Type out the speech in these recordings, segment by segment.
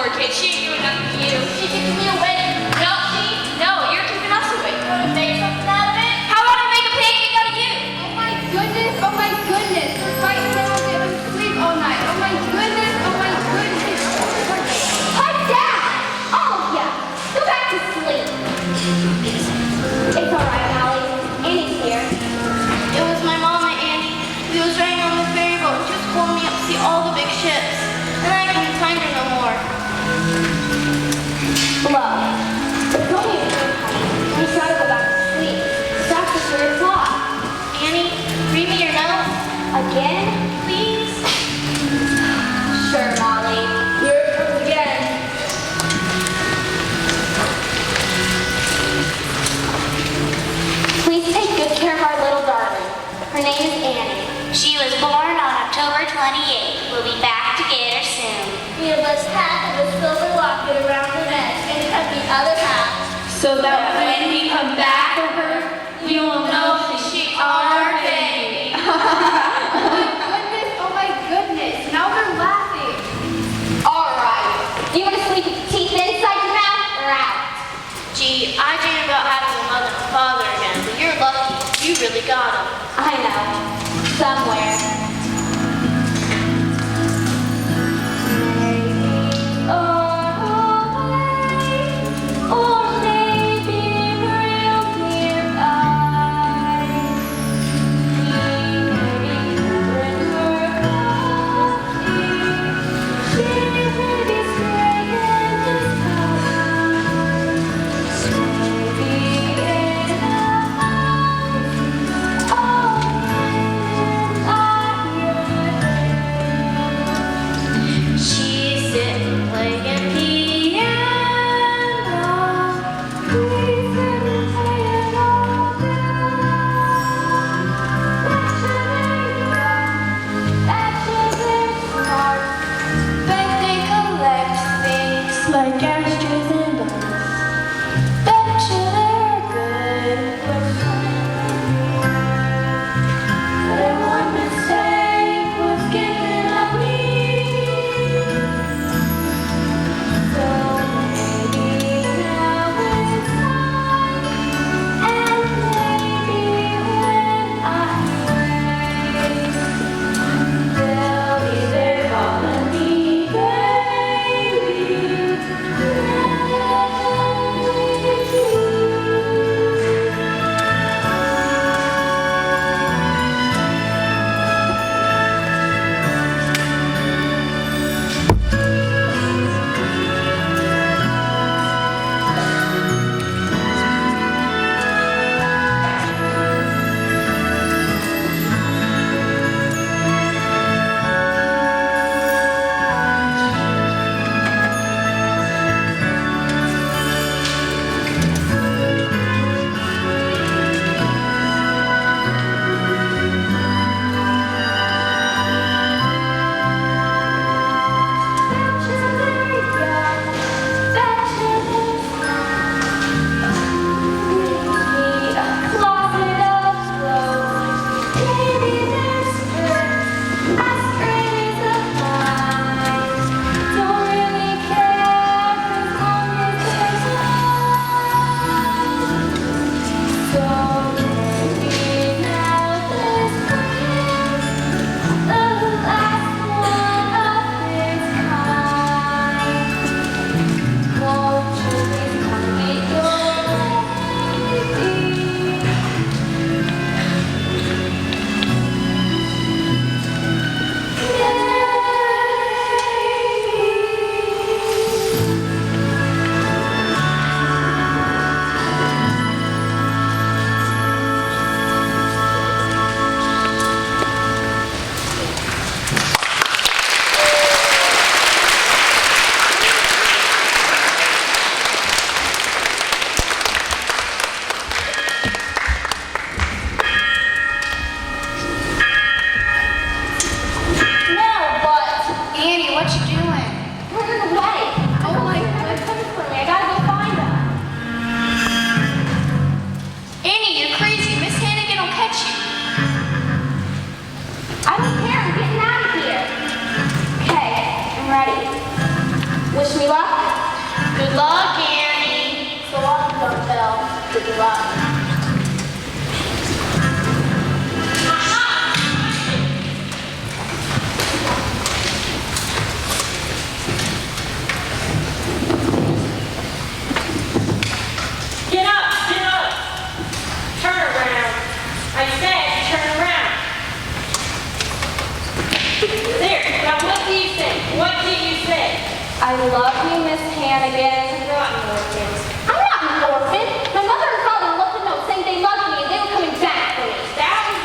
poor kid. She ain't doing nothing to you. She keeps me awake. No, you're keeping us awake. You want to make something out of it? How about I make a pancake out of you? Oh my goodness. We're fighting around it and sleep all night. Oh my goodness. Pipe down! All of ya! Go back to sleep. It's all right, Molly. Annie's here. It was my mom and Annie. We was riding on the ferry boat. She was pulling me up to see all the big ships. And I couldn't find her no more. Look, it's only a good time. We gotta go back to sleep. It's after 3 o'clock. Annie, read me your note. Again? Please? Sure, Molly. Here it comes again. Please take good care of our little darling. Her name is Annie. She was born on October 28th. We'll be back to get her soon. Give us half of a silver locket around her neck and cut the other half. So that when we come back for her, we will know that she's our baby. Oh my goodness. Now they're laughing. All right. You want to sleep with your teeth inside your mouth or out? Gee, I dream about having a mother and father again, but you're lucky. You really got them. I know. Somewhere. Oh my luck, Annie. So long, dumbbell. Good luck. Get up, get up. Turn around. I said turn around. There, now what do you say? What did you say? I love you, Miss Hannigan. Rotten orphans. I'm not an orphan. My mother and father left a note saying they loved me and they were coming back for me. That was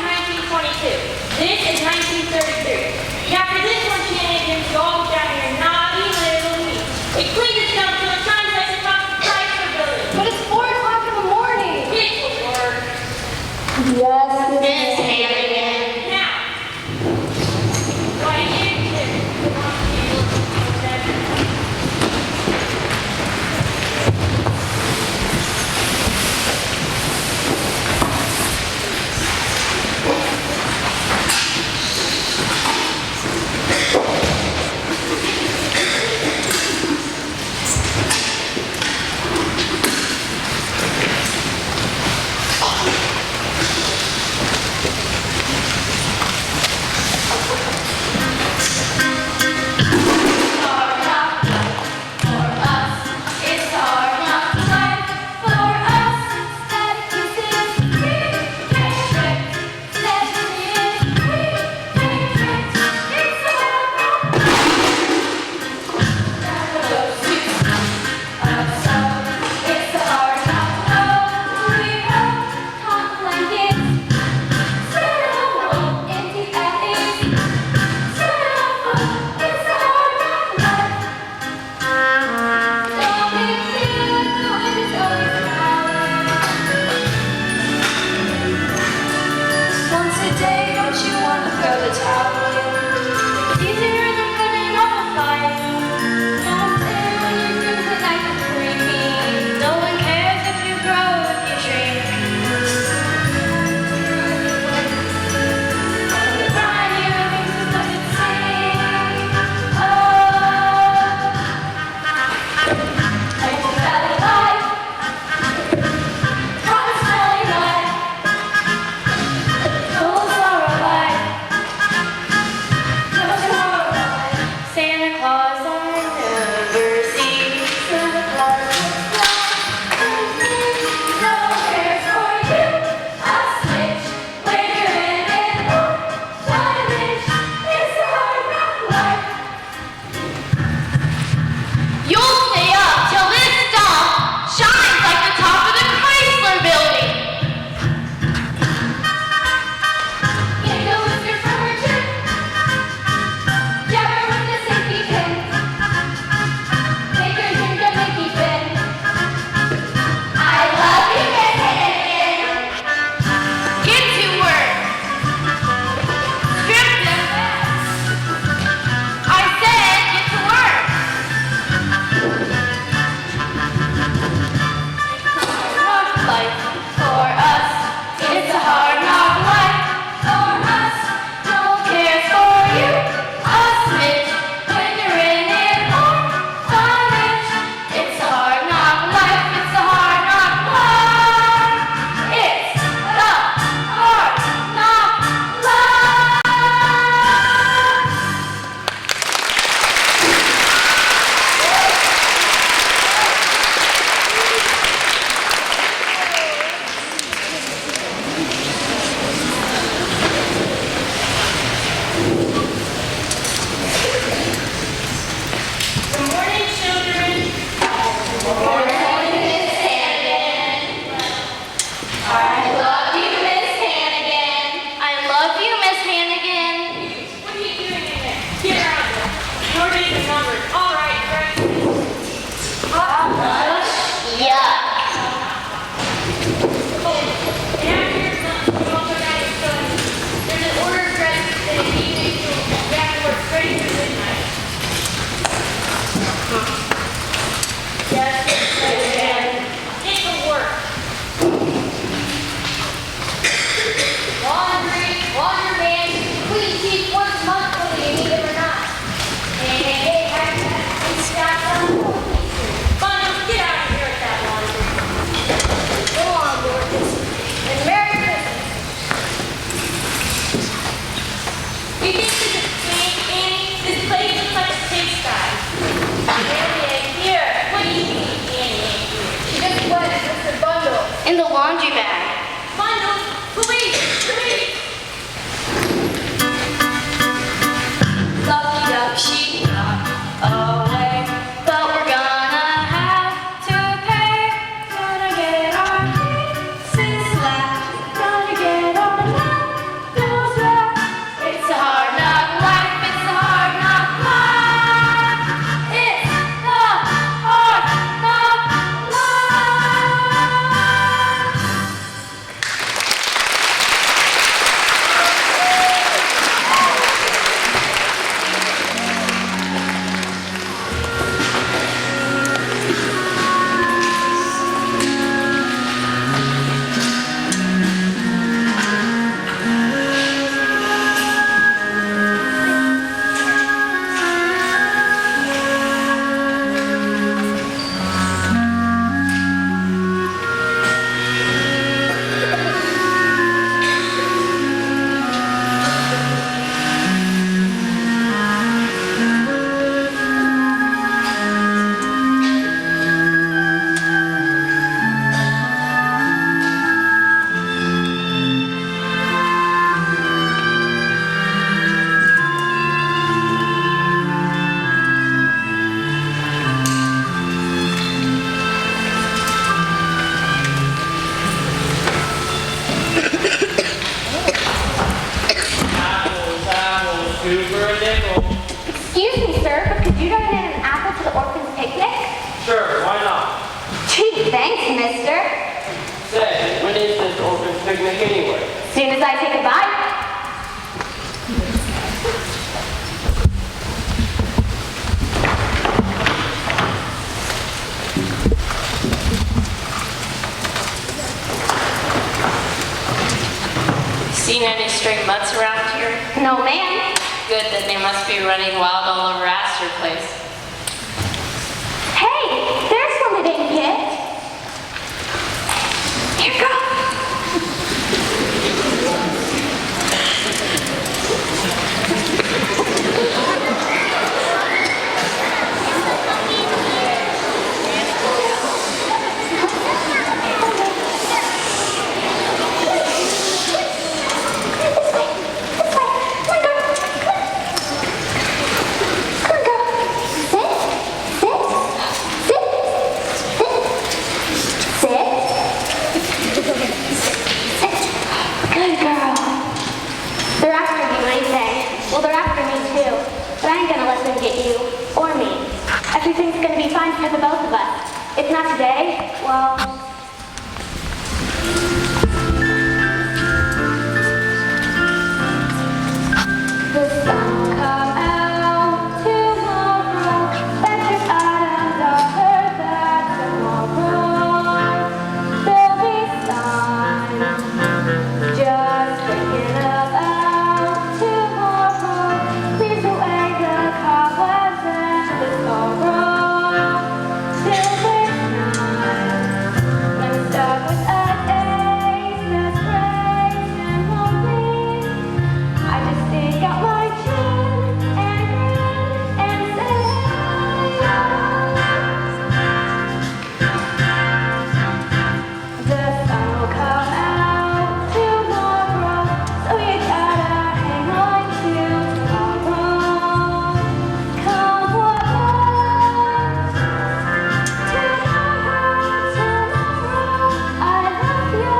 1922. This is 1933. Now for this one, shenanigans, you all look down your naughty little knees. It cleans itself to a time that's across the price for building. But it's 4 o'clock in the morning. It will work. Yes, Miss Hannigan. Now, what do you do? gonna make anyway? As soon as I take a bite. Seen any stray mutts around here? No, ma'am. Good, then they must be running wild all over Astor Place. Hey, there's one that didn't get. Here, go. Everything's gonna be fine for the both of us. If not today, well... The sun will come out tomorrow. Bet your bottom dollar that tomorrow there'll be sun. Just thinking about tomorrow clears away the cobwebs and the sorrow. Till there's none. I'm stuck with a daze that's braced and lonely. I just stick out my chin and grin and say, the sun will come out tomorrow, so you gotta hang on to tomorrow. Come what may, tomorrow, I love you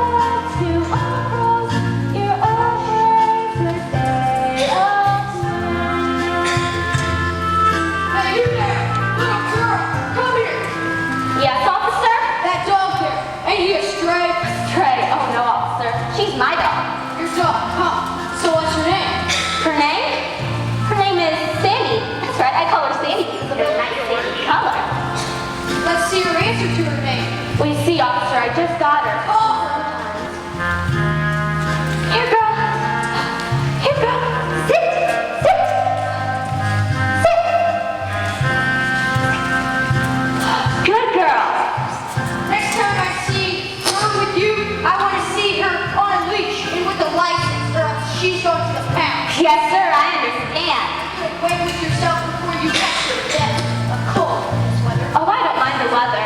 tomorrow. You're always the day of mine. Hey, you there, little girl, come here. Yes, officer? That dog there, ain't he a stray? Trey. Oh no, officer. She's my dog. Your dog, huh? So what's her name? Her name? Her name is Sandy. That's right, I call her Sandy because of her nice sandy color. Let's see her answer to her name. Well, you see, officer, I just got her. Call her. Here, girl. Here, girl. Sit. Sit. Sit. Good girl. Next time I see her with you, I want to see her on a leash and with a license, or else she's going to the pound. Yes, sir, I understand. Wait with yourself before you catch your death of cold in this weather. Oh, I don't mind the weather.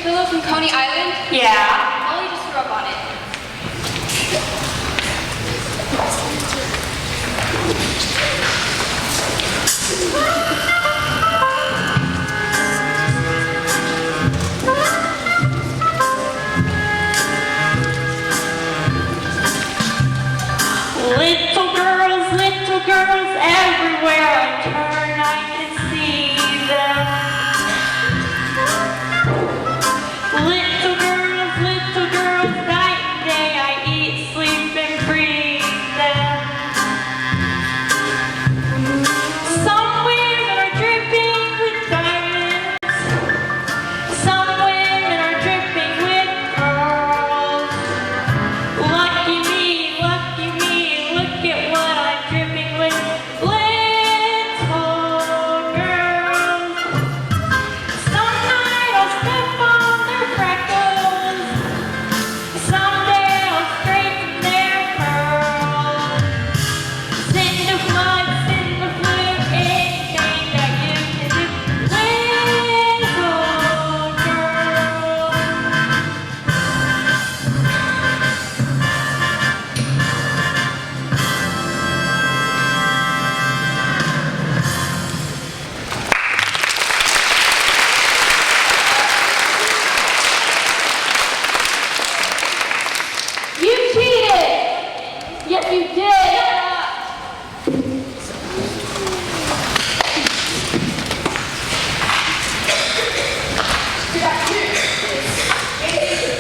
pillow from Coney Island? Yeah. Molly just threw up on it. Little girls, everywhere I turn, I can see them. Little girls, night and day, I eat, sleep, and breathe them. Some women are dripping with diamonds. Some women are dripping with pearls. Lucky me, look at what I'm dripping with. Little girls. Some night I'll step on their freckles. Someday I'll straighten their curls. Send the flood, anything that you can do. Little girl. You cheated! Yes, you did! Good afternoon.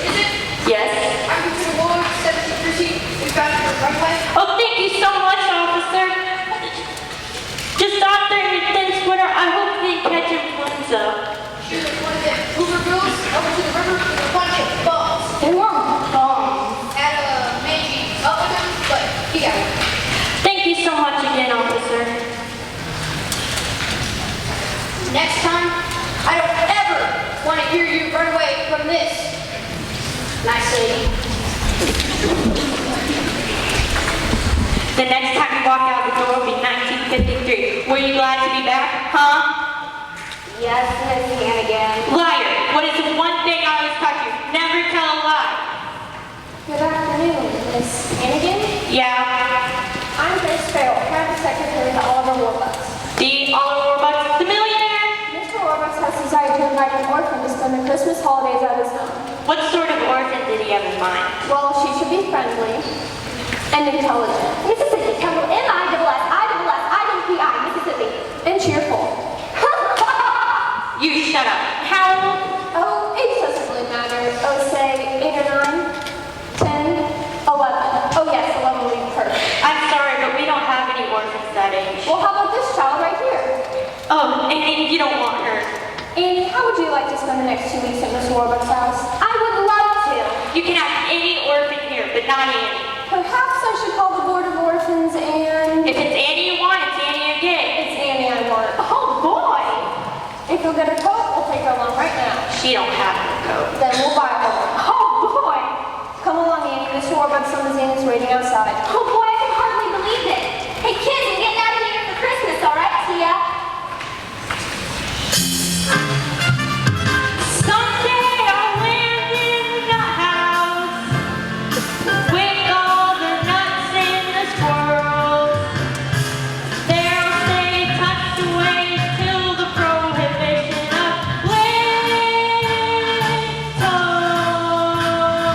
Is it? Yes. I'm Lieutenant Ward, 17th Precinct. We've got your runway. Oh, thank you so much, officer. Just stop there in your thin sweater. I hope you didn't catch influenza. Sure, one of them Hoover girls over to the river with a bunch of bums. They weren't bombs. Had a Meiji up with him, but he got it. Thank you so much again, officer. Next time, I don't ever want to hear you run away from this. Nice lady. The next time you walk out the door will be 1953. Were you glad to be back, huh? Yes, Miss Hannigan. Liar. What is the one thing I always taught you? Never tell a lie. Good afternoon, Miss Hannigan. Yeah. I'm Miss Farrell, private secretary to Oliver Warbucks. The Oliver Warbucks, the millionaire? Mr. Warbucks has decided to invite an orphan to spend the Christmas holidays at his home. What sort of orphan did he have in mind? Well, she should be friendly and intelligent. Mississippi, capital M-I-S-S-I-S-S-I-P-I, Mississippi, and cheerful. You shut up. How old? Oh, age doesn't really matter. Oh, say 8 or 9, 10, 11. Oh yes, 11 will be perfect. I'm sorry, but we don't have any orphans that age. Well, how about this child right here? Oh, and you don't want her. Annie, how would you like to spend the next 2 weeks at Miss Warbucks' house? I would love to. You can have any orphan here, but not Annie. Perhaps I should call the Board of Orphans and... If it's Annie you want, it's Annie again. It's Annie I want. Oh, boy! If you'll get a coat, we'll take her along right now. She don't have a coat. Then we'll buy her one. Oh, boy! Come along, Annie. Mr. Warbucks' limousine is waiting outside. Oh, boy, I can hardly believe it. Hey, kids, I'm getting out of here for Christmas, all right? See ya. Someday I'll land in the house with all the nuts in the squirrels. They'll stay tucked away till the prohibition of little girls.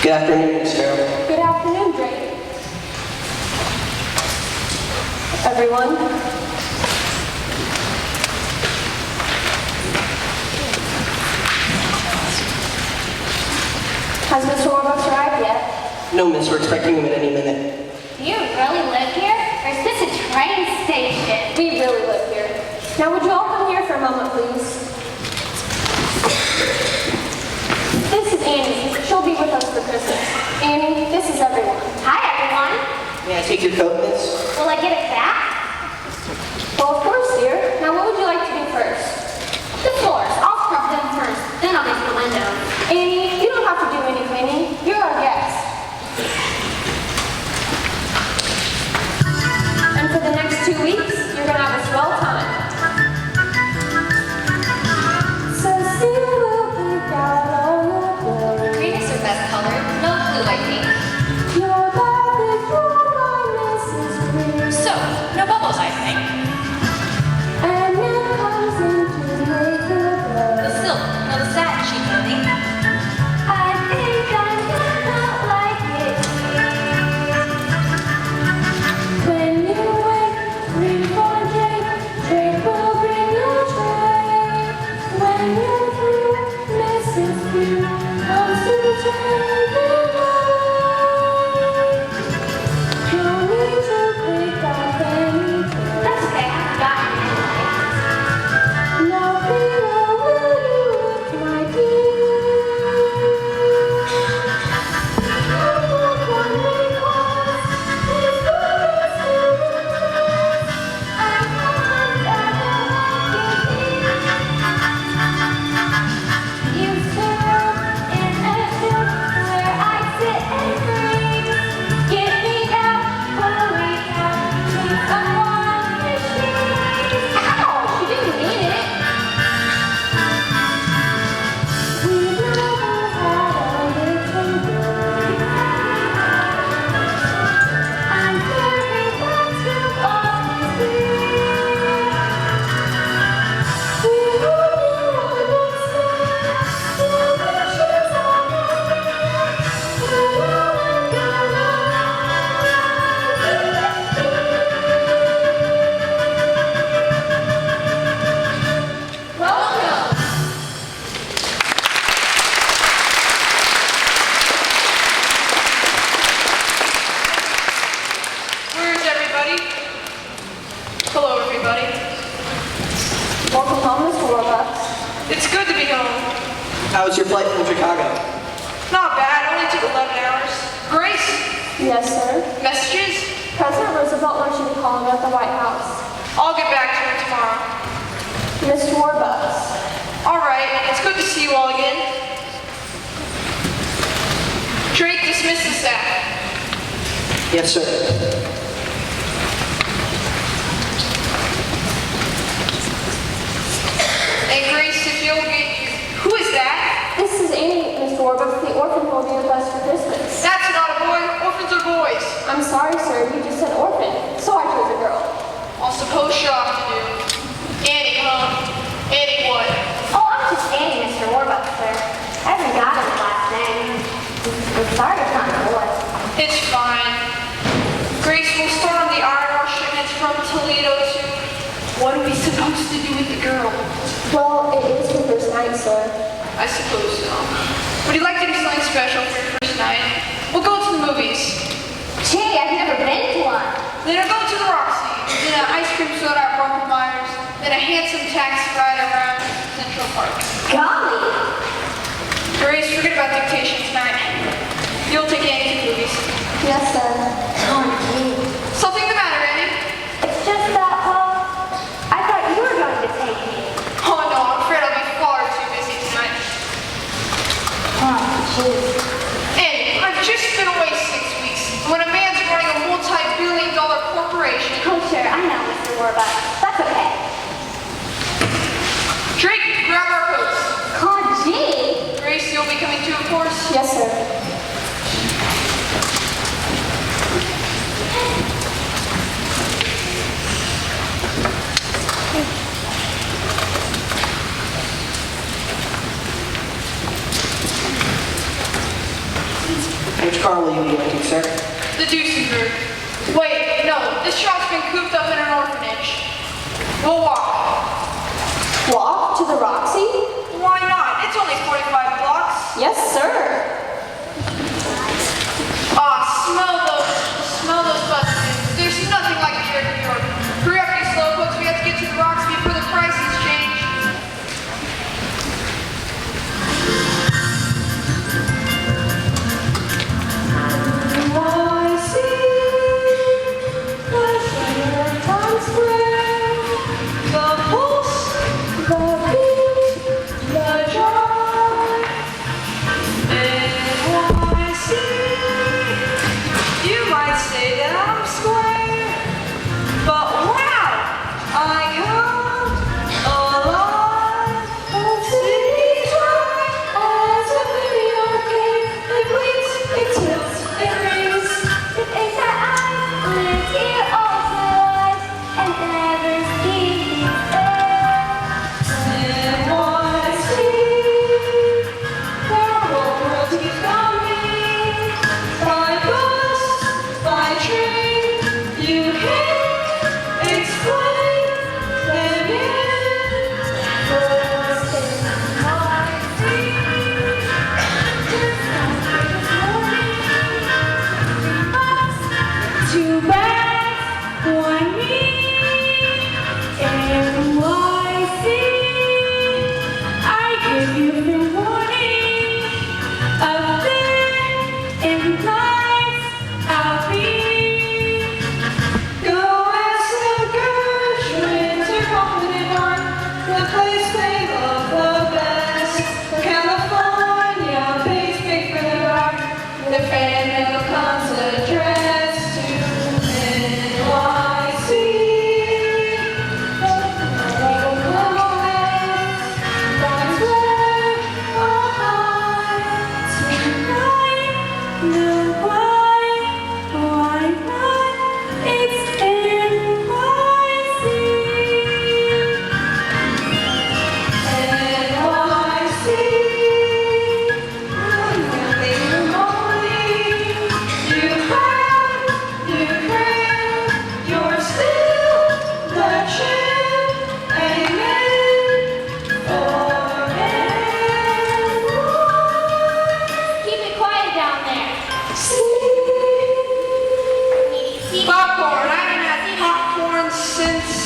Good afternoon, Miss Farrell. Good afternoon, Drake. Everyone. Has Mr. Warbucks arrived yet? No, miss, we're expecting him at any minute. Do you really live here? Or is this a train station? We really live here. Now, would you all come here for a moment, please? This is Annie. She'll be with us for Christmas. Annie, this is everyone. Hi, everyone. May I take your coat, miss? Will I get it back? Well, of course, dear. Now, what would you like to do first? The floors. I'll scrub them first. Then I'll get to the windows. Annie, you don't have to do any cleaning. You're our guest. And for the next 2 weeks, you're going to have a swell time. So see we'll pick out all your clothes. Green is her best color. No blue, I think. Your bath is warm by Mrs. Green. So, no bubbles, I think. And it comes in to make her The blow. silk, no the satin sheet, I think. I think I'm gonna like it. When you wake, ring for Jake. Jake will bring you a tray. When you're through, Mrs. Q comes to take it away. You need to pick up any toy. That's okay. I forgot. Now, Peter, will you look, my dear? Homework one because it's good to I want used to live in a ship where I sit and dream. Get me out, hurry out, please, someone machine. Ow! She didn't mean it. We never had a little boy. I'm very glad to always be. We only understand the wishes of Welcome. Where's everybody? Hello, everybody. Welcome home, Mr. Warbucks. It's good to be home. How was your flight from Chicago? Not bad, only took 11 hours. Grace, Yes, sir. messages? President Roosevelt wants you to call him at the White House. I'll get back to her tomorrow. Mr. Warbucks. All right, it's good to see you all again. Drake, dismiss the staff. Yes, sir. And Grace, if you'll get... Who is that? This is Annie, Mr. Warbucks, the orphan who will be with us for Christmas. That's not a boy. Orphans are boys. I'm sorry, sir, you just said orphan, so I chose a girl. I'll suppose she'll have to do. Annie, huh? Annie what? Oh, I'm just Annie, Mr. Warbucks, sir. I haven't got his last name. I'm sorry it's not a boy. It's fine. Grace, we'll start on the iron ore shipments from Toledo to... What are we supposed to do with the girl? Well, it is your first night, sir. I suppose so. Would you like to do something special for your first night? We'll go to the movies. Gee, I've never been to one. Then I'll go to the Roxy, then an ice cream soda at Barker Myers, then a handsome taxi ride around Central Park. Golly. Grace, forget about dictation tonight. You'll take Annie to the movies. Yes, sir. Oh, gee. Something the matter, Annie? It's just that, I thought you were going to take me. Oh no, I'm afraid I'll be far too busy tonight. Oh, jeez. Annie, I've just been away 6 weeks. When a man's running a multi-billion-dollar corporation... Oh, sure, I know, Mr. Warbucks. That's okay. Drake, grab our coats. Oh, gee. Grace, you'll be coming too, of course. Yes, sir. Which car will you be renting, sir? The Duesenberg. Wait, no, this shop's been cooped up in an orphanage. We'll walk. Walk to the Roxy? Why not? It's only 45 blocks. Yes, sir. Smell those buses. There's nothing like it here in New York. Hurry up, you slowpokes. We have to get to the rocks before the prices change. I see the shimmer of Times Square, the pulse, the beat, the joy. NYC. You might say that I'm square, but wow, I come alive. City's right as a video game. It blinks, it tilts, it rings. It aches that I lived here all my life and never seen NYC, the world keeps coming. By bus, by train, you can't explain them yet. First in Two bags, one me. NYC, I give you the warning. Up there in lights, I'll be. Go ask the Gershwins or Confident Art, the place they love the best. California pays big for the rock, the fan mail comes addressed to NYC. That's where I'll hide tonight. No, why not? It's NYC. NYC. Nothing remotely. You cram, you're still the champ. Amen. For Keep it quiet down there. NYC. Popcorn. I haven't had popcorn since.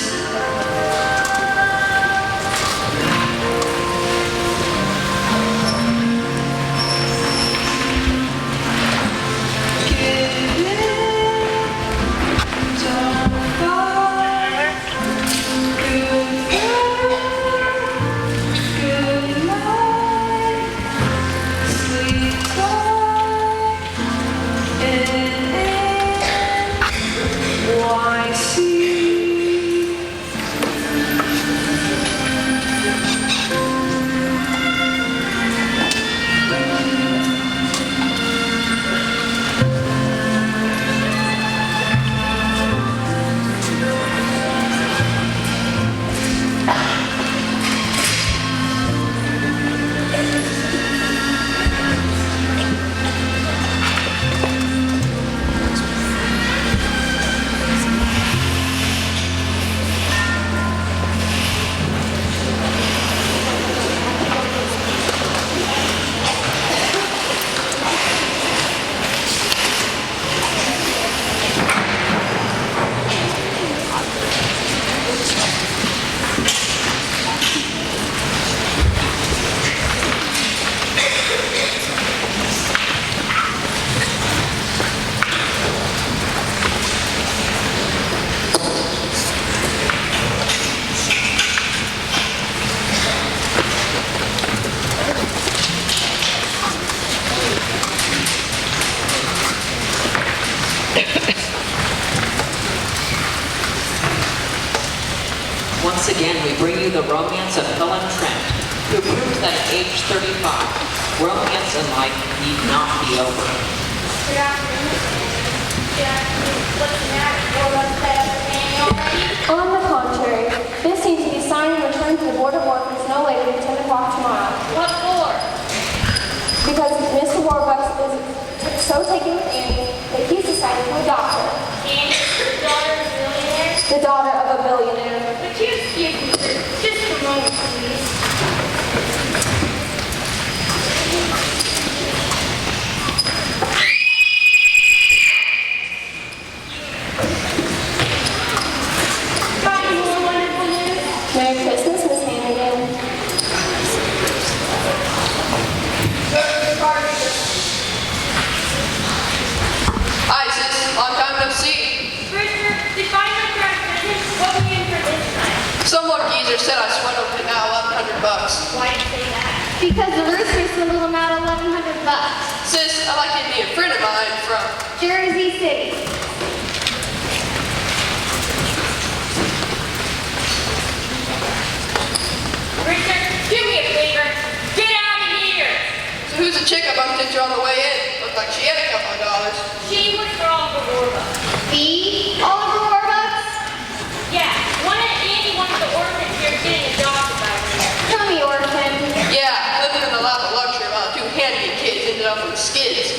Once again, we bring you the romance of Helen Trent, who proves that at age 35, romance in life need not be over. Good afternoon. What's the matter? Warbucks set up a meeting already? On the contrary, this needs to be signed and returned to the Board of Orphans no later than 10 o'clock tomorrow. What for? Because Mr. Warbucks is Because the roosters will them out $1,100. Sis, I'd like you to meet a friend of mine from Jersey City. Richard, do me a favor. Get out of here. So who's the chick I bumped into on the way in? Looked like she had a couple of dollars. She was for Oliver Warbucks. The Oliver Warbucks? Yeah, any one of the orphans here getting adopted by her. Tell me, orphan. Yeah, living in the lap of luxury while two handy kids ended up with skids.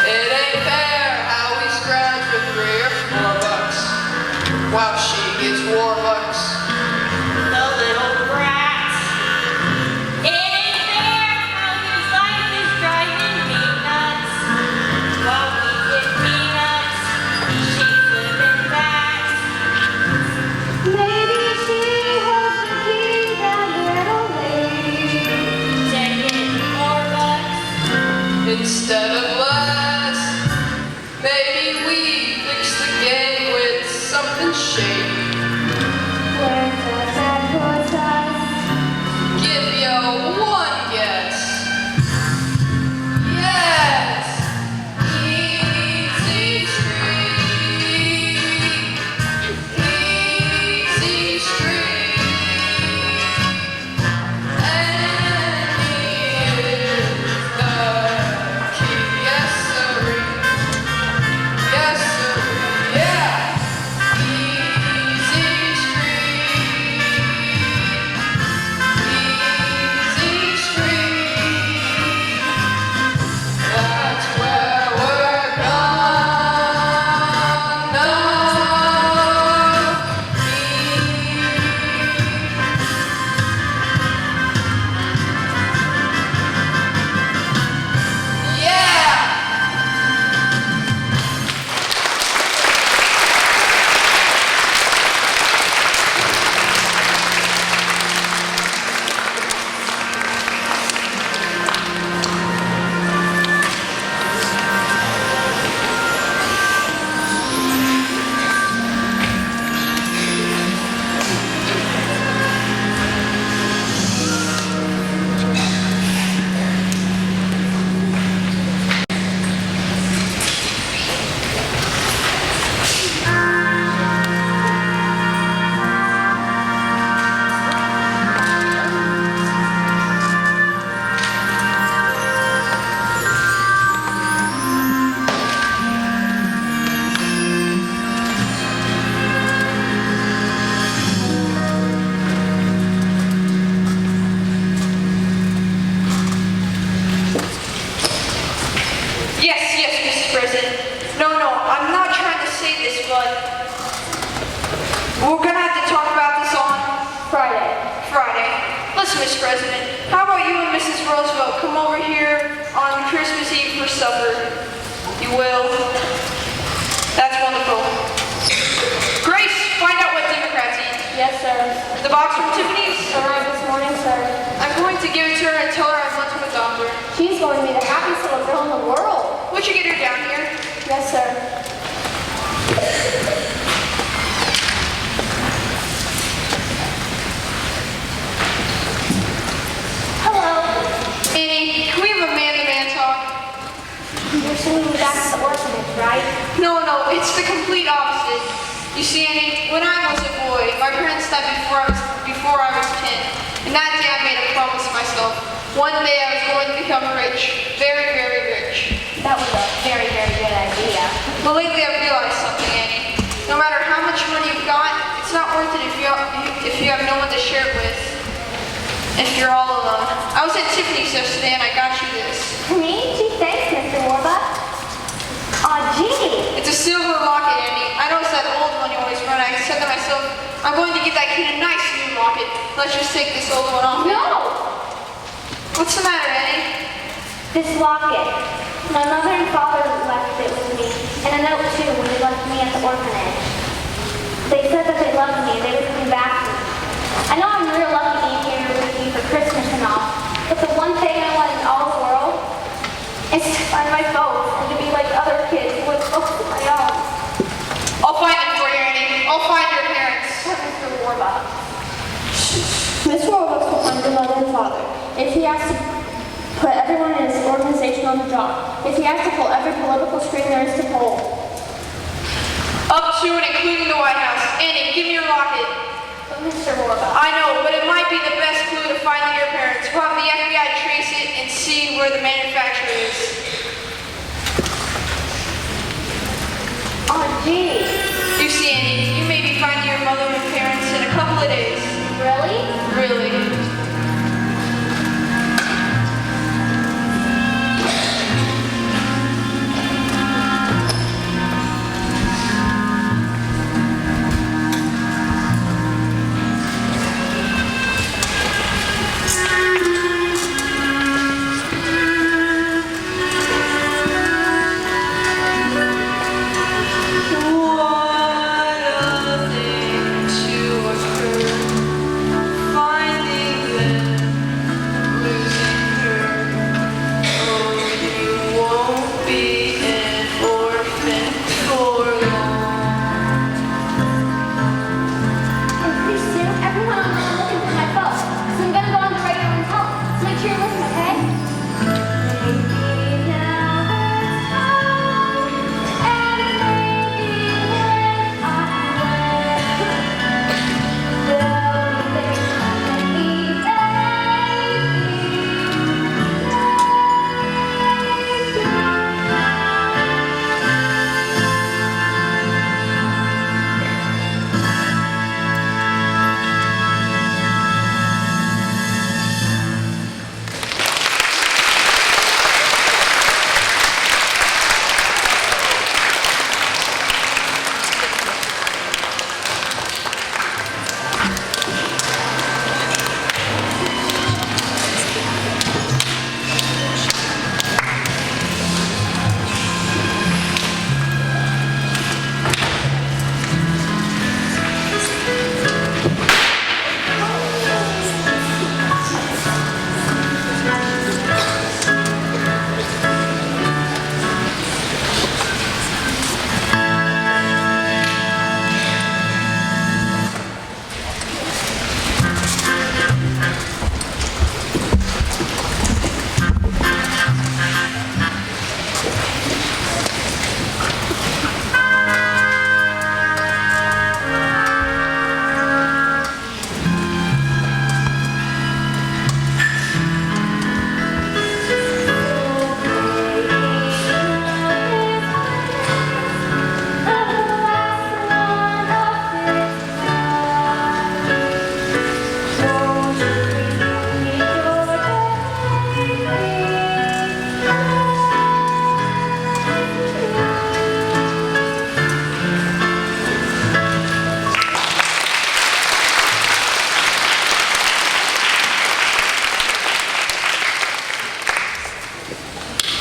It ain't fair how we scrounge for $3 or $4 while she gets Warbucks. The little brats. It ain't fair how his life is driving me nuts. While we get peanuts, she's living fast. Maybe she was the king, that little lady. Taking more bucks. Instead of less, maybe we fix the game with something shady. Where does that put us? Give you one guess. Yes! Easy Street. Easy Street. And here's the key. Yes, sir. Yes, sir. Yeah. Easy Street. Easy Street. That's where we're gonna be. Yeah! Yes, Mrs. President. No, I'm not trying to say this, but we're gonna have to talk about this on Friday. Listen, Mr. President, how about you and Mrs. Roosevelt come over here on Christmas Eve for supper? You will? That's wonderful. Grace, find out what Democrats eat. Yes, sir. The box from Tiffany's? Arrived this morning, sir. I'm going to give it to her and tell her I went to a doctor. She's going to be the happiest little girl in the world. Would you get her down here? Yes, sir. Hello. Annie, can we have a man-to-man talk? You're sending me back to the orphanage, right? No, it's the complete opposite. You see, Annie, when I was a boy, my parents died before I was 10. And that day I made a promise to myself. One day I was going to become rich. Very, very rich. That was a very, very good idea. But lately I've realized something, Annie. No matter how much money you've got, it's not worth it if you have no one to share it with. If you're all alone. I was at Tiffany's yesterday and I got you this. Me? Gee, thanks, Mr. Warbuck. Aw, gee. It's a silver locket, Annie. I noticed that old one you always run. I said to myself, I'm going to get that kid a nice new locket. Let's just take this old one off. No! What's the matter, Annie? This locket. My mother and father left it with me, and a note too when they left me at the orphanage. They said that they loved me and they would come back to me. I know I'm real lucky being here with you for Christmas and all, but the one thing I want in all the world is to find my folks and to be like other kids with folks of my own. I'll find them for you, Annie. I'll find your parents. Mr. Warbucks. has to put everyone in his organization on the job, if he has to pull every political string there is to pull. Up to and including the White House. Annie, give me your locket. But Mr. Warbucks, I know, but it might be the best clue to finding your parents. We'll have the FBI trace it and see where the manufacturer is. oh gee, You see, Annie, you may be finding your mother and parents in a couple of days. really? Really.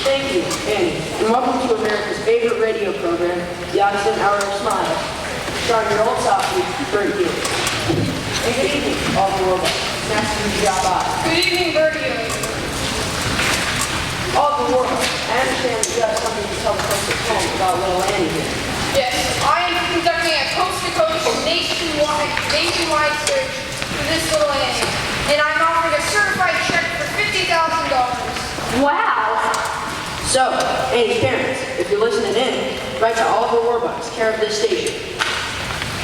Thank you, Annie, and welcome to America's favorite radio program, The Oxygen Hour of Smiles, starring your old softie, Bert Healy. And good evening, all the Warbucks. Nice to meet you drop by. Good evening, Bertie. All the Warbucks, I understand that you have something to tell the folks at home about little Annie here. Yes, I am conducting a coast-to-coast nationwide search for this little Annie, and I'm offering a certified check for $50,000. Wow. So, Annie's parents, if you're listening in, write to Oliver Warbucks, care of this station.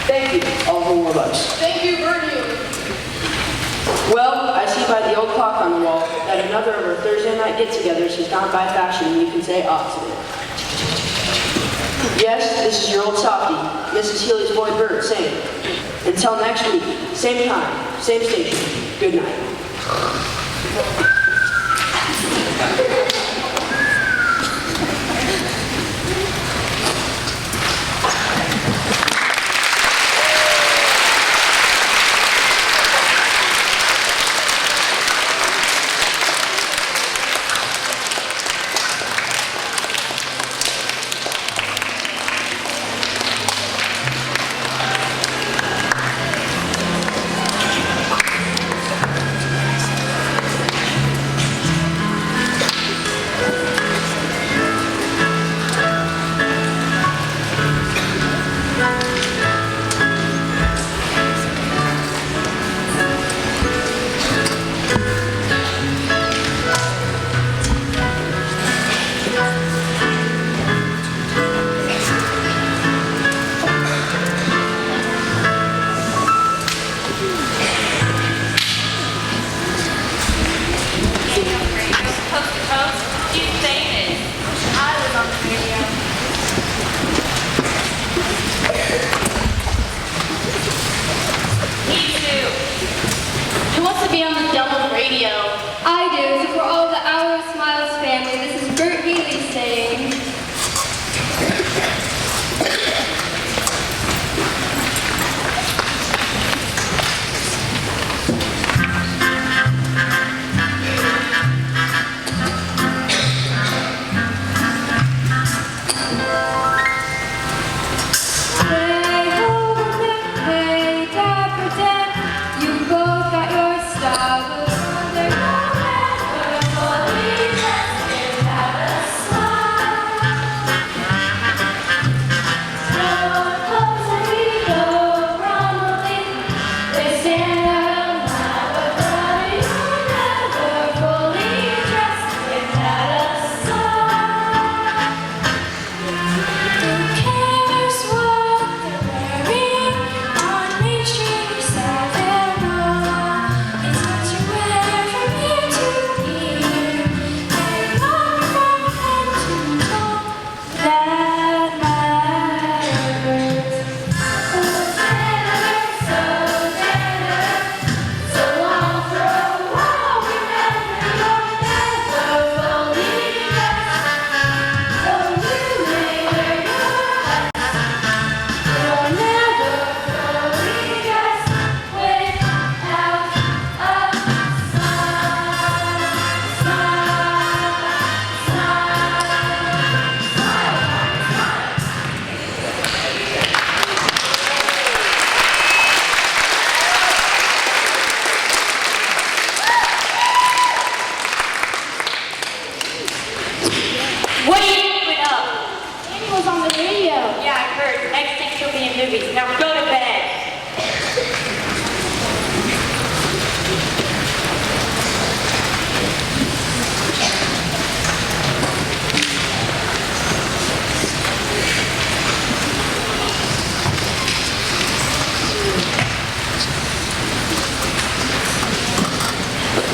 Thank you, Oliver Warbucks. Thank you, Bertie. Well, I see by the old clock on the wall that another of our Thursday night get-togethers has gone by fashion, and you can say oxygen. Yes, this is your old softie, Mrs. Healy's boy Bert, saying, until next week, same time, same station, good night. heard. Next thing she'll be in movies. Now go to bed.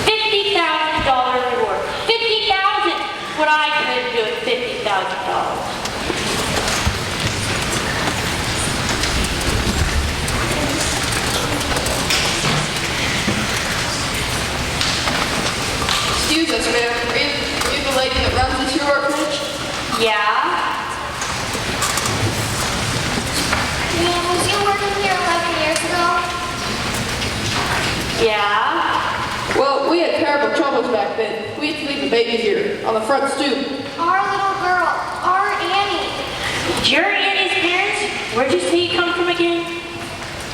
$50,000 reward. $50,000. What I could do with $50,000. Excuse us, ma'am. Are you the lady that runs this here orphanage? Yeah. Was you working here 11 years ago? Yeah. Well, we had terrible troubles back then. We had to leave the baby here on the front stoop. Our little girl, our Annie. Your Annie's parents? Where'd you say you come from again?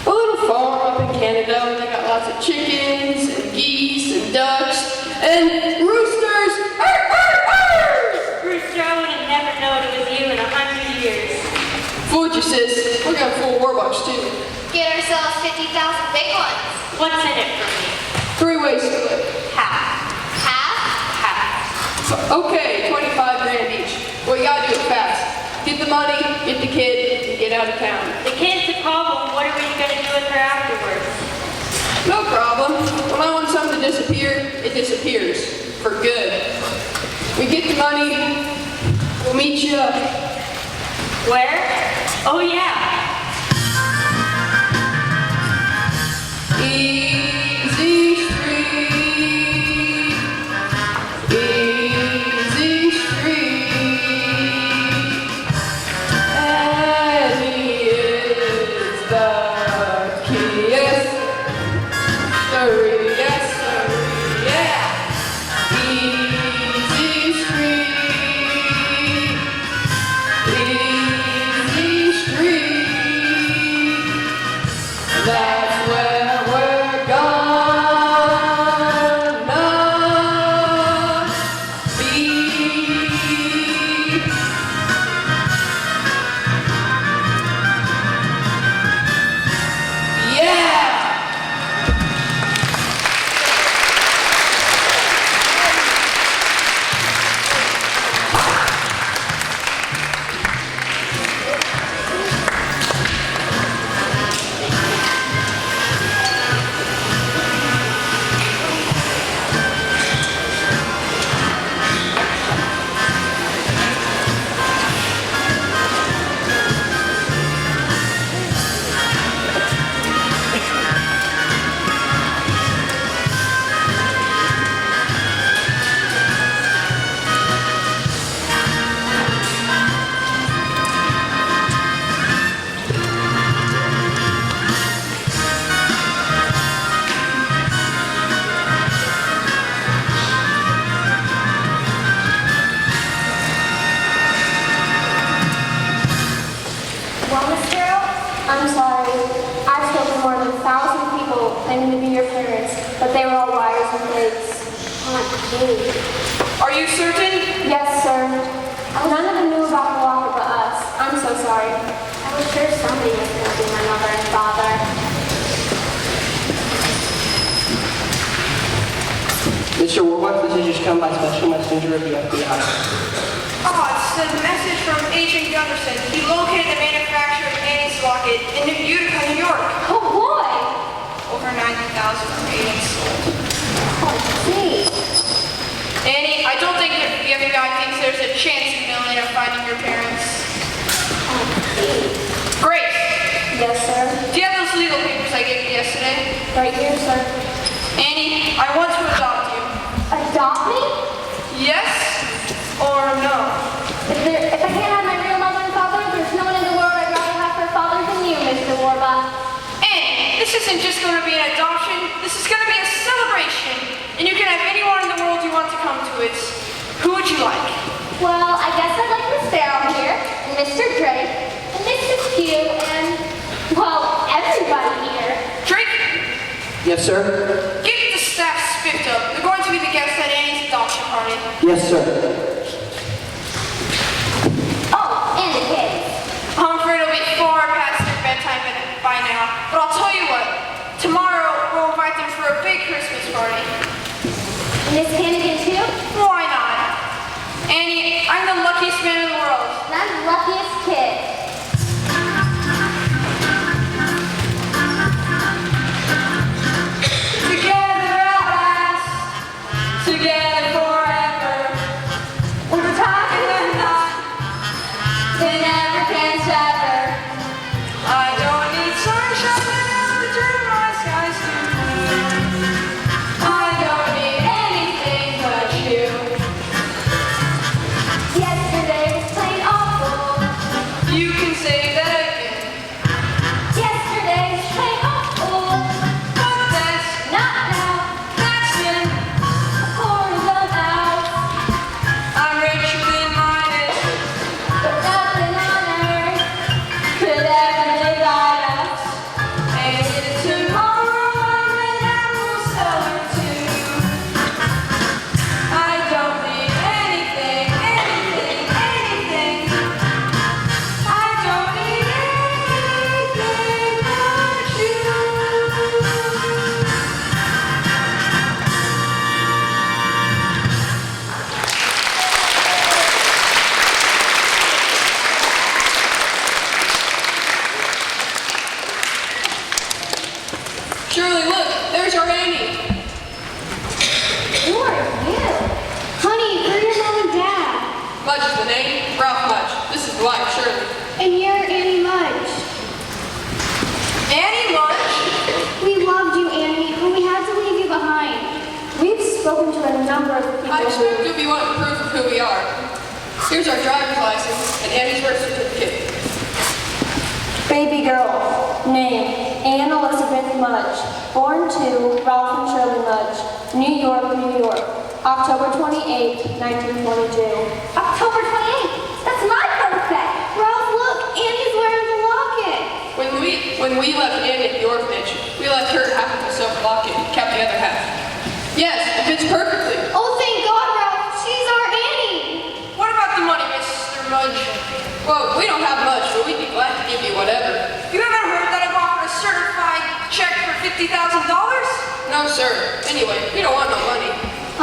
A little farm up in Canada where they got lots of chickens and geese and ducks and roosters. Arr, arr, arr! Rooster, I would have never known it was you in 100 years. Fooled you, sis. We're gonna fool Warbucks too. Get ourselves 50,000 big ones. What's in it for me? 3 ways to live. Half. Half? Half. Okay, 25 grand each. Well, you gotta do it fast. Get the money, get the kid, and get out of town. The kid's the problem. What are we going to do with her afterwards? No problem. When I want something to disappear, it disappears. For good. We get the money, we'll meet you. Where? Oh, yeah. Easy street. Easy street. Annie is the key. Yes, sir. Yes, sir. Yeah. Easy street. Easy street. That's where we're gonna be. Yeah! Well, Miss Carroll, I'm sorry. I've spoken to more than 1,000 people claiming to be your parents, but they were all liars and fakes. Aunt Kate. Are you certain? Yes, sir. None of them knew about the locker but us. I'm so sorry. I was sure somebody was going to be my mother and father. Mr. Warbucks, this has just come by special messenger of the FBI. Oh, it's a message from Agent Gunderson. He located the manufacturer of Annie's locket in Utica, New York. Oh, boy! Over 90,000 remains sold. Oh, gee. Annie, I don't think the FBI thinks there's a chance in a million of finding your parents. Oh, gee. Grace, Yes, sir. do you have those legal papers I gave you yesterday? Right here, sir. Annie, I want to adopt you. Adopt me? Yes or no? If I can't have my real mother and father, there's no one in the world I'd rather have for father than you, Mr. Warbucks. Annie, this isn't just going to be an adoption. This is going to be a celebration. And you can have anyone in the world you want to come to it. Who would you like? Well, I guess I'd like Miss Farrell here, and Mr. Drake, and Mrs. Q, and, well, everybody here. Drake, Yes, sir. get the staff spiffed up. They're going to be the guests at Annie's adoption party. Yes, sir. Oh, and the kids. I'm afraid it'll be But I'll tell you what, tomorrow we'll invite them for a big Christmas party. Miss Hannigan too? Why not? Annie, I'm the luckiest man in the world. And I'm the luckiest kid. Together at last, together forever. When the time is not, they never can sever. I don't need sunshine to turn my skies to blue. I don't need anything but you. Yesterday was plain awful. You can say that again, Yesterday was plain awful. but that's Not now. that's it. A corner's out. I'm richer than mine is. But nothing on earth could ever divide us. And tomorrow I'm an apple seller too. I don't need anything, anything, anything. I don't need anything but you. Shirley, look, there's our Annie. Who are you? Honey, we're your mom and dad. Mudge is the name, Ralph Mudge. This is the wife, Shirley. And you're Annie Mudge. Annie Mudge? We loved you, Annie, but we had to leave you behind. We've spoken to a number of people I expect you'll be wanting proof of who we are. Here's our driver's license and Annie's birth certificate. Baby girl, name Anne Elizabeth Mudge, born to Ralph and Shirley Mudge, New York, New York, October 28, 1922. October 28th. That's my birthday. Ralph, look, Annie's wearing the locket. When we left Annie at the orphanage, we left her half of herself locket, kept the other half. Yes, it fits perfectly. Oh, thank God, Ralph. She's our Annie. What about the money, Mr. Mudge? Well, we don't have much, but we'd be glad to give you whatever. You ever heard that I've offered a certified check for $50,000? No, sir. Anyway, we don't want no money.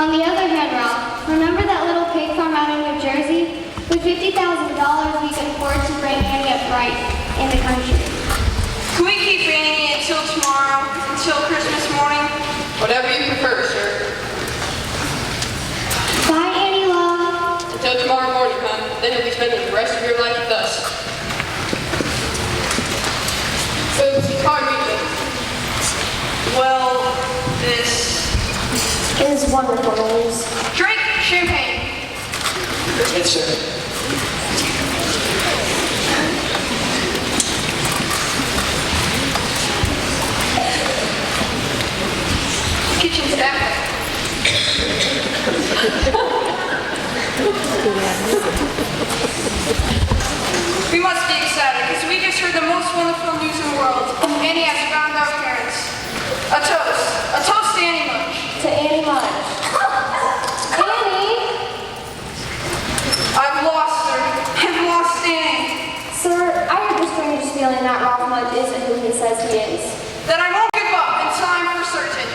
On the other hand, Ralph, remember that little pig farm out in New Jersey? With $50,000, we could afford to bring Annie up right in the country. Can we keep Annie until tomorrow, until Christmas morning? Whatever you prefer, sir. Bye, Annie love. Until tomorrow morning, hon. Then you'll be spending the rest of your life with us. Oops, pardon me. Well, this... It is wonderful news. Drink champagne. Yes, sir. Kitchen's back. We must be excited because we just heard the most wonderful news in the world. Annie has found our parents. A toast. A toast to Annie Mudge. To Annie Mudge. Annie! I've lost her. I've lost Annie. Sir, I have the strangest feeling that Ralph Mudge isn't who he says he is. That I won't give up until I'm for certain.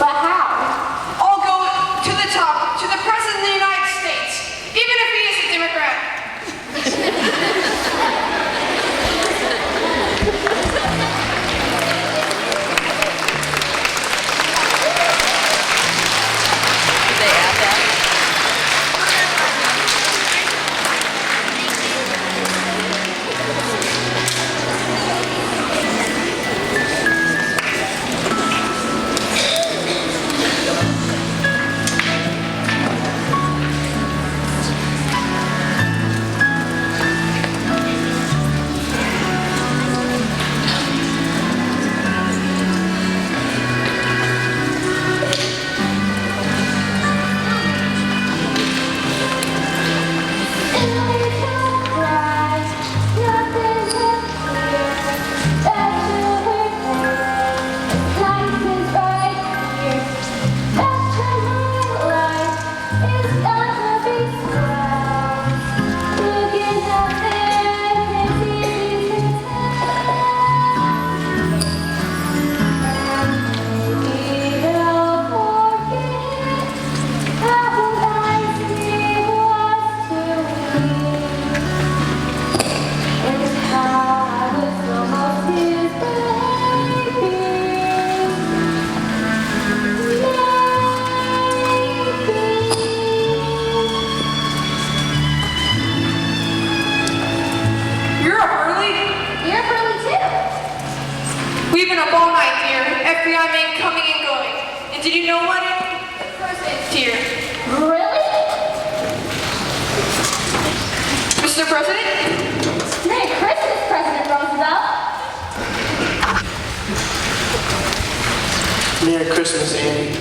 But how? I'll go to the top, to the President of the United States, even if he is a Democrat. Did they add that? didn't know what the president's here. Really? Mr. President? Merry Christmas, President Roosevelt. Merry Christmas, Annie.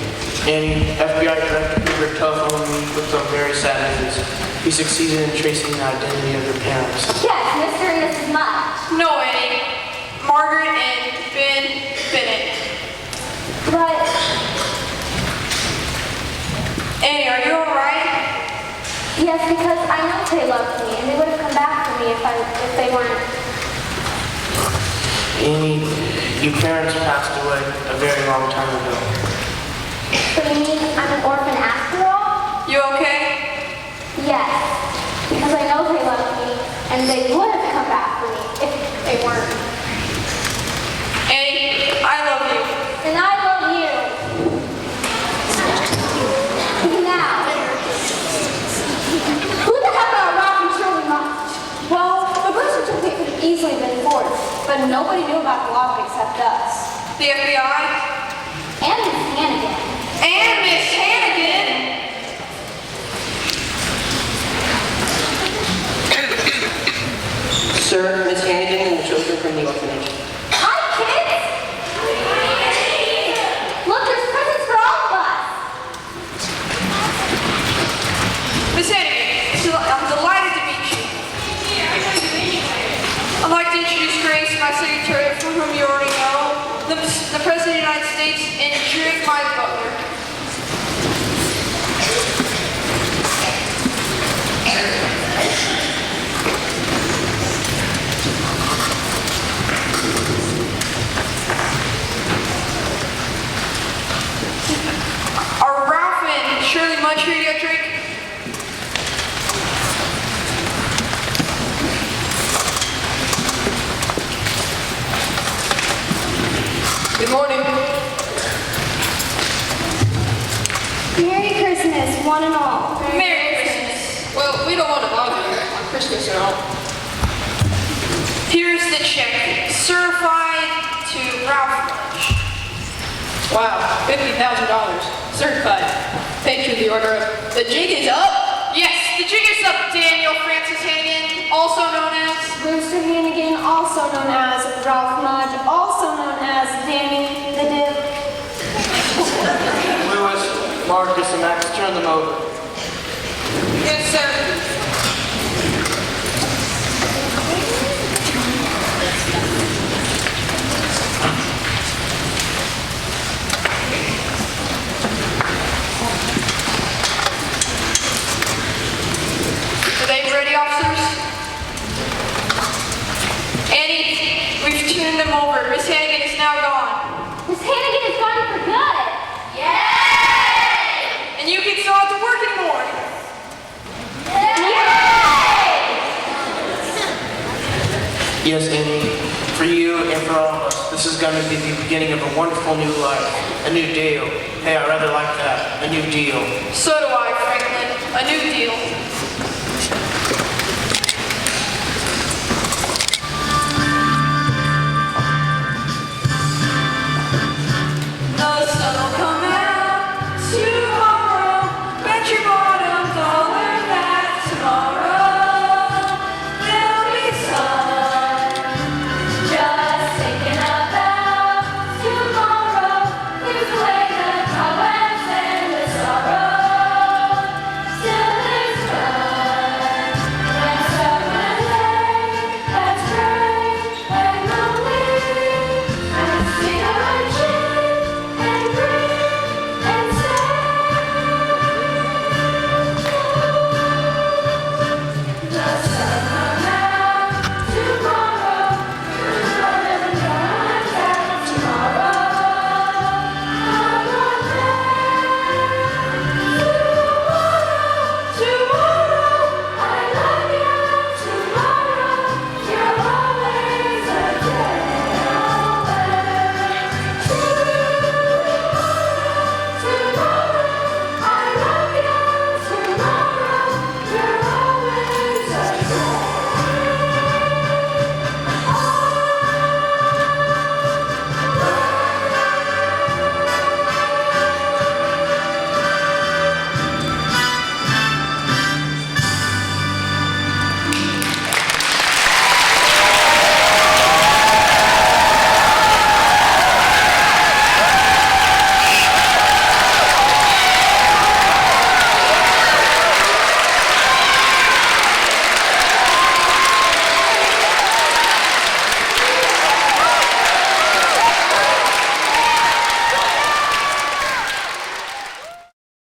Annie, FBI Director Hoover telephoned me with some very sad news. He succeeded in tracing the identity of your parents. Yes, Mr. and Mrs. Mudge. No, Annie. Margaret and Ben Bennett. But Annie, are you alright? yes, because I know they loved me, and they would have come back for me if they weren't. Annie, your parents passed away a very long time ago. So you mean I'm an orphan after all? You okay? Yes, because I know they loved me, and they would have come back for me if they weren't. Annie, I love you. And I love you. Now, who the heck are Ralph and Shirley Mudge? Well, the birth certificate could have easily been forged, but nobody knew about the lock except us. The FBI? And Miss Hannigan. And Miss Hannigan? Sir, Miss Hannigan and the children from the orphanage. Hi, kids! Look, there's presents for all of us. Miss Hannigan, I'm delighted to meet you. I'd like to introduce Grace, my secretary, for whom you already know, the President of the United States, and Drake, my butler. Are Ralph and Shirley Mudge here yet, Drake? Good morning. Merry Christmas, one and all. Merry Christmas. Well, we don't want to bother you on Christmas and all. Here's the check, certified to Ralph Mudge. Wow, $50,000. Certified. Paid through the order of the jig is up. Yes, the jig is up, Daniel Francis Hannigan, also known as... Brewster Hannigan, also known as Ralph Mudge, also known as Danny the Dip. Lewis, Marcus, and Max, turn them over. Yes, sir. Are they ready, officers? Annie, we've turned them over. Miss Hannigan is now gone. Miss Hannigan is gone for good. Yay! And you can still have to work anymore. Yes, Annie, for you and for all of us, this is going to be the beginning of a wonderful new life, a new deal. Hey, I rather like that, a new deal. So do I, Franklin. A new deal.